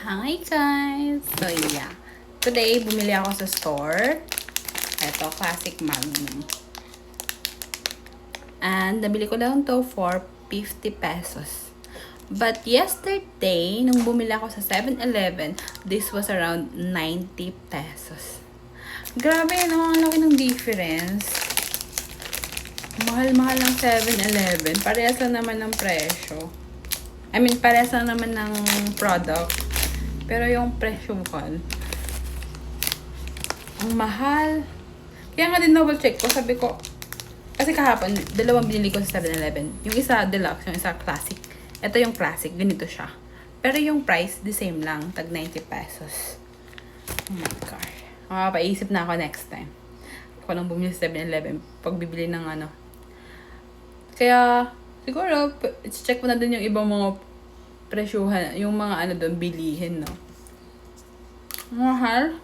Hi guys! So yeah, today bumili ako sa store. Ito, Classic Magnum. And nabili ko lang to for 50 pesos. But yesterday, nung bumili ako sa 7-Eleven, this was around 90 pesos. Grabe, no? Ang laki ng difference. Mahal-mahal ng 7-Eleven. Parehas lang naman ng presyo. I mean, parehas lang naman ng product. Pero yung presyo ko, ang mahal. Kaya nga din double check ko. Sabi ko, kasi kahapon, dalawang binili ko sa 7-Eleven. Yung isa deluxe, yung isa classic. Ito yung classic, ganito siya. Pero yung price, the same lang. Tag 90 pesos. Oh my God. Makapaisip na ako next time. Ako lang bumili sa 7-Eleven pag bibili ng ano. Kaya, siguro, check mo na din yung ibang mga presyuhan, yung mga ano doon, bilihin, no? Mahal.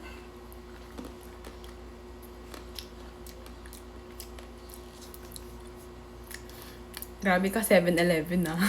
Grabe ka, 7-Eleven, ah.